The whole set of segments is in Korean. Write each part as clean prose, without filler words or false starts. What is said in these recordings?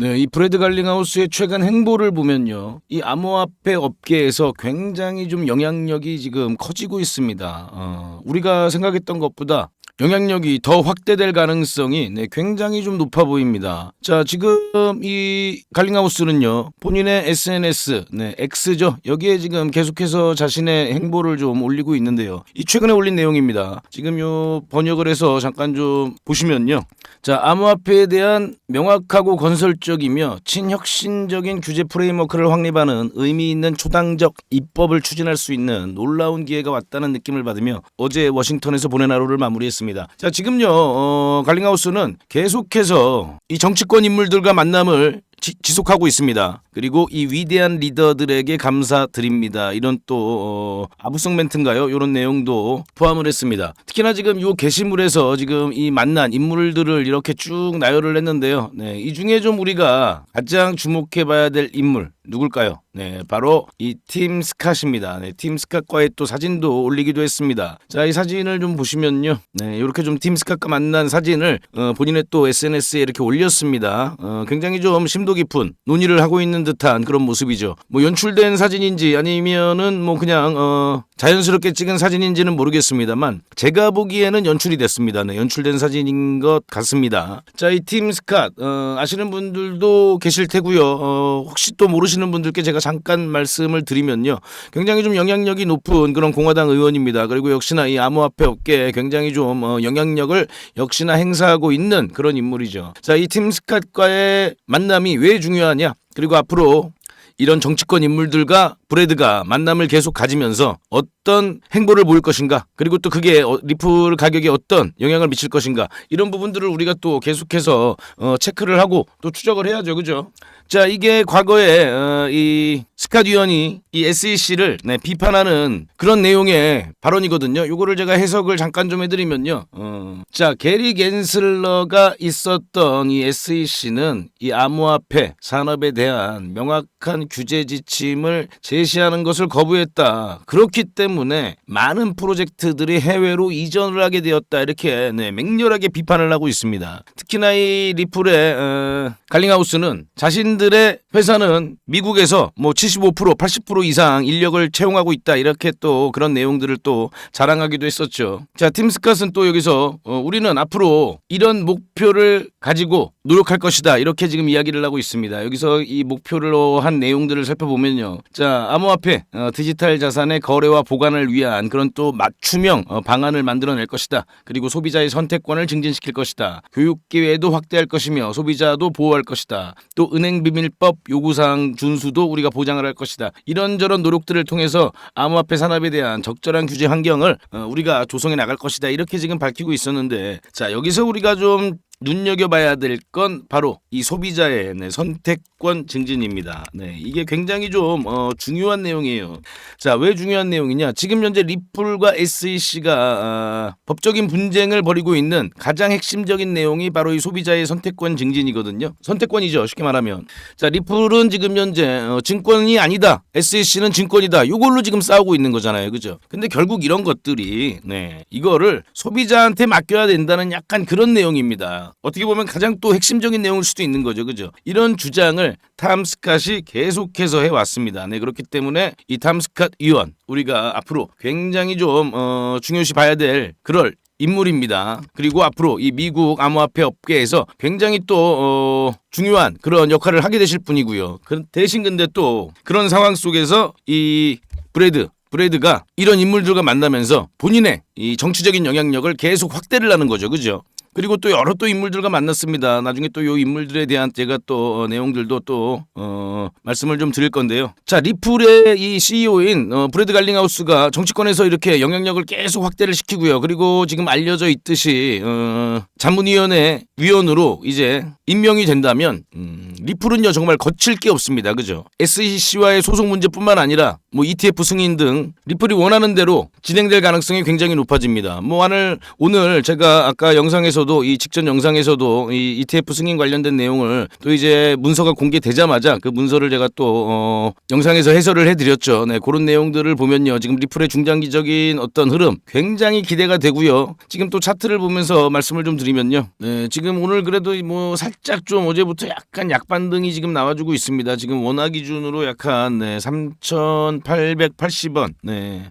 네, 이 브래드 갈링하우스의 최근 행보를 보면요, 이 암호화폐 업계에서 굉장히 좀 영향력이 지금 커지고 있습니다. 우리가 생각했던 것보다 영향력이 더 확대될 가능성이 굉장히 좀 높아 보입니다. 자, 지금 이 갈링하우스는요, 본인의 SNS, X죠. 여기에 지금 계속해서 자신의 행보를 좀 올리고 있는데요. 이 최근에 올린 내용입니다. 지금 요 번역을 해서 잠깐 좀 보시면요. 자, 암호화폐에 대한 명확하고 건설적이며 친혁신적인 규제 프레임워크를 확립하는 의미 있는 초당적 입법을 추진할 수 있는 놀라운 기회가 왔다는 느낌을 받으며 어제 워싱턴에서 보낸 하루를 마무리했습니다. 자, 지금요, 갈링하우스는 계속해서 이 정치권 인물들과 만남을 지속하고 있습니다. 그리고 이 위대한 리더들에게 감사드립니다. 이런 또 아부성 멘트인가요? 이런 내용도 포함을 했습니다. 특히나 지금 이 게시물에서 지금 이 만난 인물들을 이렇게 쭉 나열을 했는데요. 네, 이 중에 좀 우리가 가장 주목해봐야 될 인물 누굴까요? 네, 바로 이 팀 스캇입니다. 네, 팀 스캇과의 또 사진도 올리기도 했습니다. 자, 이 사진을 좀 보시면요, 네, 이렇게 좀 팀 스캇과 만난 사진을 본인의 또 SNS에 이렇게 올렸습니다. 굉장히 좀 심도 깊은 논의를 하고 있는 듯한 그런 모습이죠. 뭐 연출된 사진인지 아니면은 뭐 그냥 자연스럽게 찍은 사진인지는 모르겠습니다만 제가 보기에는 연출이 됐습니다. 네, 연출된 사진인 것 같습니다. 자, 이 팀 스캇 아시는 분들도 계실 테고요. 혹시 또 모르시는 분들께 제가 잠깐 말씀을 드리면요, 굉장히 좀 영향력이 높은 그런 공화당 의원입니다. 그리고 역시나 이 암호화폐 업계에 굉장히 좀 영향력을 역시나 행사하고 있는 그런 인물이죠. 자, 이 팀 스캇과의 만남이 왜 중요하냐? 그리고 앞으로 이런 정치권 인물들과 브래드가 만남을 계속 가지면서 어떤 행보를 보일 것인가, 그리고 또 그게 리플 가격에 어떤 영향을 미칠 것인가, 이런 부분들을 우리가 또 계속해서 체크를 하고 또 추적을 해야죠. 그죠? 자, 이게 과거에 이 스캇 위원이 이 SEC를 비판하는 그런 내용의 발언이거든요. 요거를 제가 해석을 잠깐 좀 해드리면요. 자, 게리 겐슬러가 있었던 이 SEC는 이 암호화폐 산업에 대한 명확한 규제 지침을 제시하는 것을 거부했다. 그렇기 때문에 많은 프로젝트들이 해외로 이전을 하게 되었다. 이렇게 맹렬하게 비판을 하고 있습니다. 특히나 이 리플의 갈링하우스는 자신들의 회사는 미국에서 뭐 75%, 80% 이상 인력을 채용하고 있다. 이렇게 또 그런 내용들을 또 자랑하기도 했었죠. 자, 팀 스캇은 또 여기서 우리는 앞으로 이런 목표를 가지고 노력할 것이다. 이렇게 지금 이야기를 하고 있습니다. 여기서 이 목표로 한 내용들을 살펴보면요. 자, 암호화폐, 디지털 자산의 거래와 보관을 위한 그런 또 맞춤형 방안을 만들어낼 것이다. 그리고 소비자의 선택권을 증진시킬 것이다. 교육 기회도 확대할 것이며 소비자도 보호할 것이다. 또 은행 비밀법 요구사항 준수도 우리가 보장을 할 것이다. 이런저런 노력들을 통해서 암호화폐 산업에 대한 적절한 규제 환경을 우리가 조성해 나갈 것이다. 이렇게 지금 밝히고 있었는데, 자, 여기서 우리가 좀 눈여겨봐야 될 건 바로 이 소비자의 선택권 증진입니다. 네, 이게 굉장히 좀 중요한 내용이에요. 자, 왜 중요한 내용이냐? 지금 현재 리플과 SEC가 법적인 분쟁을 벌이고 있는 가장 핵심적인 내용이 바로 이 소비자의 선택권 증진이거든요. 선택권이죠, 쉽게 말하면. 자, 리플은 지금 현재 증권이 아니다, SEC는 증권이다, 이걸로 지금 싸우고 있는 거잖아요. 그죠? 근데 결국 이런 것들이 이거를 소비자한테 맡겨야 된다는 약간 그런 내용입니다. 어떻게 보면 가장 또 핵심적인 내용일 수도 있는 거죠. 그죠? 이런 주장을 탐 스캇이 계속해서 해왔습니다. 네, 그렇기 때문에 이 탐 스캇 의원, 우리가 앞으로 굉장히 좀 중요시 봐야 될 그럴 인물입니다. 그리고 앞으로 이 미국 암호화폐 업계에서 굉장히 또 중요한 그런 역할을 하게 되실 분이고요. 대신 근데 또 그런 상황 속에서 이 브래드가 이런 인물들과 만나면서 본인의 이 정치적인 영향력을 계속 확대를 하는 거죠. 그죠? 그리고 또 여러 또 인물들과 만났습니다. 나중에 또 이 인물들에 대한 제가 또 내용들도 또 말씀을 좀 드릴 건데요. 자, 리플의 이 CEO인 브래드 갈링하우스가 정치권에서 이렇게 영향력을 계속 확대를 시키고요. 그리고 지금 알려져 있듯이 자문위원회 위원으로 이제 임명이 된다면 리플은요 정말 거칠 게 없습니다. 그죠? SEC와의 소송 문제뿐만 아니라 뭐 ETF 승인 등 리플이 원하는 대로 진행될 가능성이 굉장히 높아집니다. 뭐 오늘 제가 아까 영상에서도 이 직전 영상에서도 이 ETF 승인 관련된 내용을 또 이제 문서가 공개되자마자 그 문서를 제가 또 영상에서 해설을 해드렸죠. 네, 그런 내용들을 보면요, 지금 리플의 중장기적인 어떤 흐름 굉장히 기대가 되고요. 지금 또 차트를 보면서 말씀을 좀 드리면요, 네, 지금 오늘 그래도 뭐 살짝 좀 어제부터 약간 약반등이 지금 나와주고 있습니다. 지금 원화 기준으로 약간 3,880원,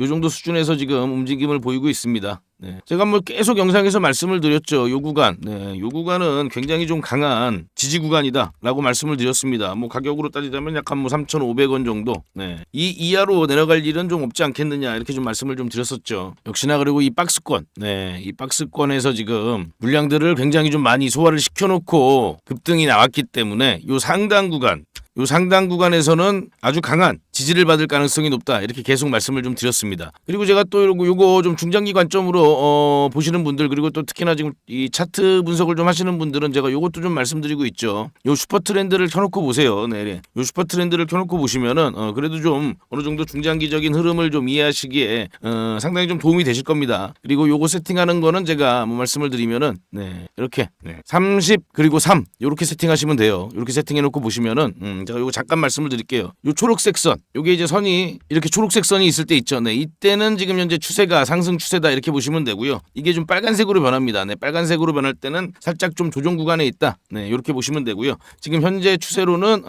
요 정도 수준에서 지금 움직임을 보이고 있습니다. 네. 제가 뭐 계속 영상에서 말씀을 드렸죠. 요 구간, 요 구간은 굉장히 좀 강한 지지 구간이다라고 말씀을 드렸습니다. 뭐 가격으로 따지자면 약간 뭐 3,500원 정도. 네. 이 이하로 내려갈 일은 좀 없지 않겠느냐 이렇게 좀 말씀을 좀 드렸었죠. 역시나 그리고 이 박스권, 이 박스권에서 지금 물량들을 굉장히 좀 많이 소화를 시켜놓고 급등이 나왔기 때문에 요 상단 구간에서는 아주 강한 지지를 받을 가능성이 높다 이렇게 계속 말씀을 좀 드렸습니다. 그리고 제가 또 요거 좀 중장기 관점으로 보시는 분들, 그리고 또 특히나 지금 이 차트 분석을 좀 하시는 분들은 제가 요것도 좀 말씀드리고 있죠. 요 슈퍼 트렌드를 켜놓고 보세요. 네, 요 슈퍼 트렌드를 켜놓고 보시면은 그래도 좀 어느 정도 중장기적인 흐름을 좀 이해하시기에 상당히 좀 도움이 되실 겁니다. 그리고 요거 세팅하는 거는 제가 뭐 말씀을 드리면은 이렇게 30 그리고 3 요렇게 세팅하시면 돼요. 이렇게 세팅해놓고 보시면은 제가 요거 잠깐 말씀을 드릴게요. 요 초록색 선, 요게 이제 선이 이렇게 초록색 선이 있을 때 있죠. 네, 이때는 지금 현재 추세가 상승 추세다 이렇게 보시면 되고요. 이게 좀 빨간색으로 변합니다. 네, 빨간색으로 변할 때는 살짝 좀 조정 구간에 있다. 네, 이렇게 보시면 되고요. 지금 현재 추세로는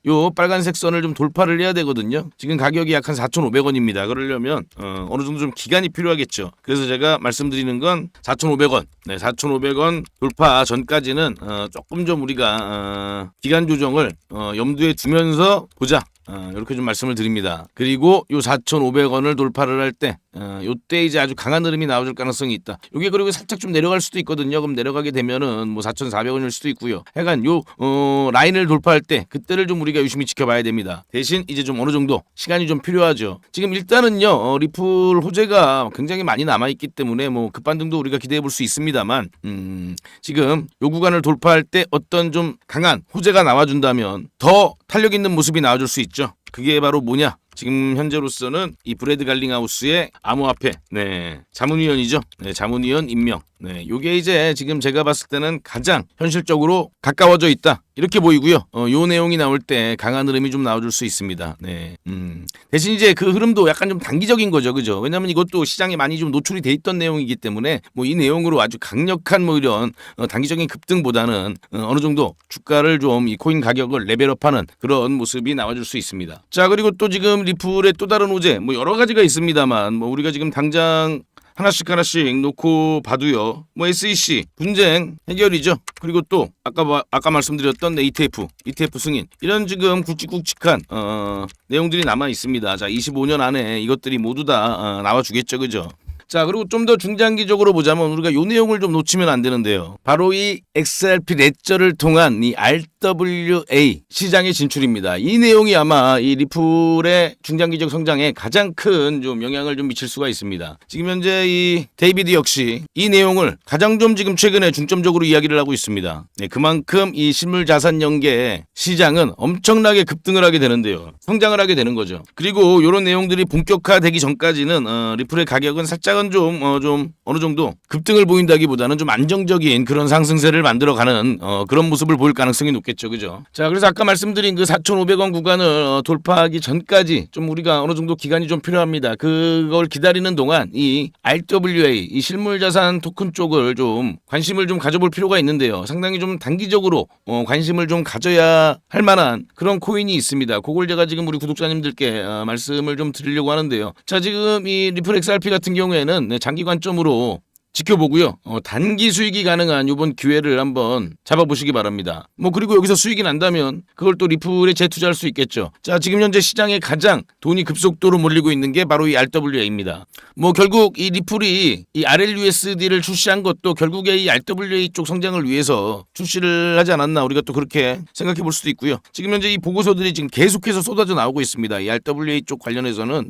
요 빨간색 선을 좀 돌파를 해야 되거든요. 지금 가격이 약 한 4,500원입니다. 그러려면 어느 정도 좀 기간이 필요하겠죠. 그래서 제가 말씀드리는 건 4,500원. 네, 4,500원 돌파 전까지는 조금 좀 우리가 기간 조정을 염두에 두면서 보자. 이렇게 좀 말씀을 드립니다. 그리고 요 4,500원을 돌파를 할 때 요때 이제 아주 강한 흐름이 나올 가능성이 있다. 요게 그리고 살짝 좀 내려갈 수도 있거든요. 그럼 내려가게 되면은 뭐 4,400원일 수도 있고요. 하여간 요 라인을 돌파할 때 그때를 좀 우리가 유심히 지켜봐야 됩니다. 대신 이제 좀 어느 정도 시간이 좀 필요하죠. 지금 일단은요, 리플 호재가 굉장히 많이 남아있기 때문에 뭐 급반등도 우리가 기대해 볼 수 있습니다만 지금 요 구간을 돌파할 때 어떤 좀 강한 호재가 나와준다면 더 탄력 있는 모습이 나와줄 수 있죠. 그게 바로 뭐냐? 지금 현재로서는 이 브래드 갈링하우스의 암호화폐, 자문위원이죠. 자문위원 임명. 요게 이제 지금 제가 봤을 때는 가장 현실적으로 가까워져 있다. 이렇게 보이고요. 요 내용이 나올 때 강한 흐름이 좀 나와줄 수 있습니다. 대신 이제 그 흐름도 약간 좀 단기적인 거죠, 그죠? 왜냐하면 이것도 시장에 많이 좀 노출이 돼 있던 내용이기 때문에 뭐 이 내용으로 아주 강력한 뭐 이런 단기적인 급등보다는 어느 정도 주가를 좀 이 코인 가격을 레벨업하는 그런 모습이 나와줄 수 있습니다. 자, 그리고 또 지금 리플의 또 다른 호재 뭐 여러 가지가 있습니다만 뭐 우리가 지금 당장 하나씩 놓고 봐도요. 뭐 SEC 분쟁 해결이죠. 그리고 또 아까 말씀드렸던 ETF 승인 이런 지금 굵직굵직한 내용들이 남아 있습니다. 자, 25년 안에 이것들이 모두 다 나와주겠죠, 그죠? 자, 그리고 좀 더 중장기적으로 보자면 우리가 요 내용을 좀 놓치면 안 되는데요. 바로 이 XRP 레저를 통한 이 RWA 시장의 진출입니다. 이 내용이 아마 이 리플의 중장기적 성장에 가장 큰 좀 영향을 좀 미칠 수가 있습니다. 지금 현재 이 데이비드 역시 이 내용을 가장 좀 지금 최근에 중점적으로 이야기를 하고 있습니다. 그만큼 이 실물 자산 연계 시장은 엄청나게 급등을 하게 되는데요. 성장을 하게 되는 거죠. 그리고 이런 내용들이 본격화되기 전까지는 리플의 가격은 살짝 좀 어느 정도 급등을 보인다기보다는 좀 안정적인 그런 상승세를 만들어가는 그런 모습을 보일 가능성이 높겠죠, 그죠? 자, 그래서 아까 말씀드린 그 4,500원 구간을 돌파하기 전까지 좀 우리가 어느 정도 기간이 좀 필요합니다. 그걸 기다리는 동안 이 RWA 이 실물자산 토큰 쪽을 좀 관심을 좀 가져볼 필요가 있는데요. 상당히 좀 단기적으로 관심을 좀 가져야 할 만한 그런 코인이 있습니다. 그걸 제가 지금 우리 구독자님들께 말씀을 좀 드리려고 하는데요. 자, 지금 이 리플 XRP 같은 경우에는 장기 관점으로 지켜보고요. 단기 수익이 가능한 이번 기회를 한번 잡아보시기 바랍니다. 뭐 그리고 여기서 수익이 난다면 그걸 또 리플에 재투자할 수 있겠죠. 자, 지금 현재 시장에 가장 돈이 급속도로 몰리고 있는 게 바로 이 RWA입니다. 뭐 결국 이 리플이 이 RLUSD를 출시한 것도 결국에 이 RWA 쪽 성장을 위해서 출시를 하지 않았나 우리가 또 그렇게 생각해 볼 수도 있고요. 지금 현재 이 보고서들이 지금 계속해서 쏟아져 나오고 있습니다. 이 RWA 쪽 관련해서는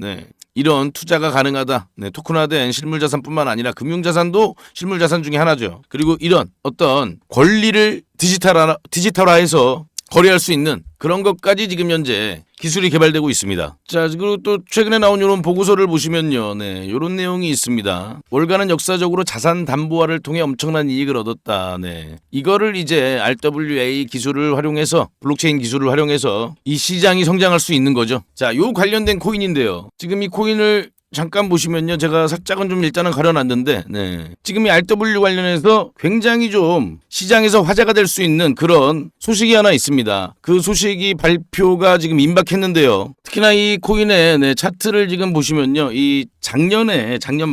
이런 투자가 가능하다. 토큰화된 실물자산뿐만 아니라 금융자산도 실물자산 중에 하나죠. 그리고 이런 어떤 권리를 디지털화해서 거래할 수 있는 그런 것까지 지금 현재 기술이 개발되고 있습니다. 자, 그리고 또 최근에 나온 이런 보고서를 보시면요. 네, 이런 내용이 있습니다. 월가는 역사적으로 자산 담보화를 통해 엄청난 이익을 얻었다. 네. 이거를 이제 RWA 기술을 활용해서 블록체인 기술을 활용해서 이 시장이 성장할 수 있는 거죠. 자, 요 관련된 코인인데요. 지금 이 코인을 잠깐 보시면요. 제가 살짝은 좀 일단은 가려놨는데, 네. 지금 이 RW 관련해서 굉장히 좀 시장에서 화제가 될 수 있는 그런 소식이 하나 있습니다. 그 소식이 발표가 지금 임박했는데요. 특히나 이 코인의 네, 차트를 지금 보시면요. 이 작년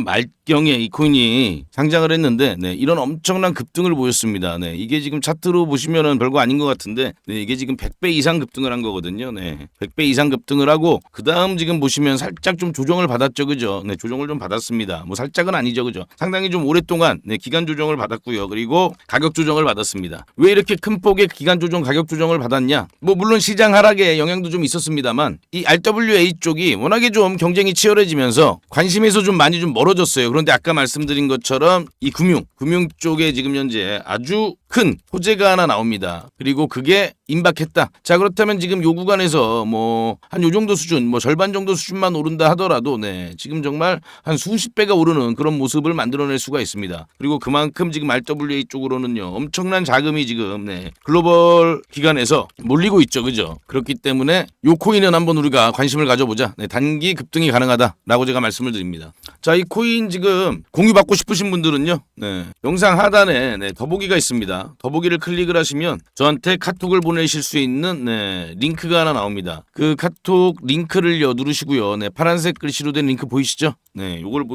말경에 이 코인이 상장을 했는데, 네, 이런 엄청난 급등을 보였습니다. 네, 이게 지금 차트로 보시면은 별거 아닌 것 같은데, 네, 이게 지금 100배 이상 급등을 한 거거든요. 네, 100배 이상 급등을 하고, 그 다음 지금 보시면 살짝 좀 조정을 받았죠. 그죠? 네, 조정을 좀 받았습니다. 뭐 살짝은 아니죠. 그죠? 상당히 좀 오랫동안 네, 기간 조정을 받았고요. 그리고 가격 조정을 받았습니다. 왜 이렇게 큰 폭의 기간 조정, 가격 조정을 받았냐? 뭐 물론 시장 하락에 영향도 좀 있었습니다만 이 RWA 쪽이 워낙에 좀 경쟁이 치열해지면서 관심에서 좀 많이 좀 멀어졌어요. 그런데 아까 말씀드린 것처럼 이 금융 쪽에 지금 현재 아주 큰 호재가 하나 나옵니다. 그리고 그게 임박했다. 자, 그렇다면 지금 요 구간에서 뭐 한 요 정도 수준, 뭐 절반 정도 수준만 오른다 하더라도 네, 지금 정말 한 수십 배가 오르는 그런 모습을 만들어낼 수가 있습니다. 그리고 그만큼 지금 RWA 쪽으로는요, 엄청난 자금이 지금 네, 글로벌 기관에서 몰리고 있죠. 그죠? 그렇기 때문에 요 코인은 한번 우리가 관심을 가져보자. 네, 단기 급등이 가능하다라고 제가 말씀을 드립니다. 자, 이 코인 지금 공유받고 싶으신 분들은요, 네, 영상 하단에 네, 더보기가 있습니다. 더보기를 클릭을 하시면 저한테 카톡을 보내실 수 있는 네, 링크가 하나 나옵니다. 그 카톡 링크를요 누르시고요. 네, 파란색 글씨로 된 링크 보이시죠? 네, 요걸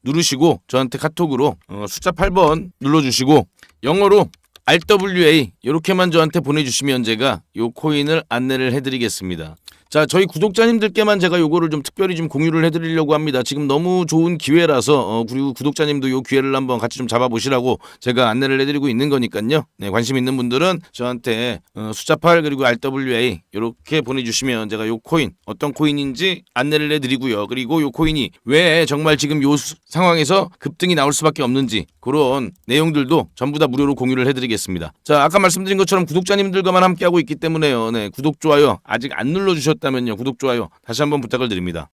누르시고 저한테 카톡으로 숫자 8번 눌러주시고 영어로 RWA 이렇게만 저한테 보내주시면 제가 요 코인을 안내를 해드리겠습니다. 자, 저희 구독자님들께만 제가 요거를 좀 특별히 좀 공유를 해드리려고 합니다. 지금 너무 좋은 기회라서 그리고 구독자님도 요 기회를 한번 같이 좀 잡아보시라고 제가 안내를 해드리고 있는 거니까요. 네, 관심 있는 분들은 저한테 숫자 8 그리고 RWA 이렇게 보내주시면 제가 요 코인 어떤 코인인지 안내를 해드리고요. 그리고 요 코인이 왜 정말 지금 요 상황에서 급등이 나올 수밖에 없는지 그런 내용들도 전부 다 무료로 공유를 해드리겠습니다. 자, 아까 말씀드린 것처럼 구독자님들과만 함께하고 있기 때문에요. 네, 구독 좋아요 아직 안 눌러주셨다면요. 구독 좋아요 다시 한번 부탁을 드립니다.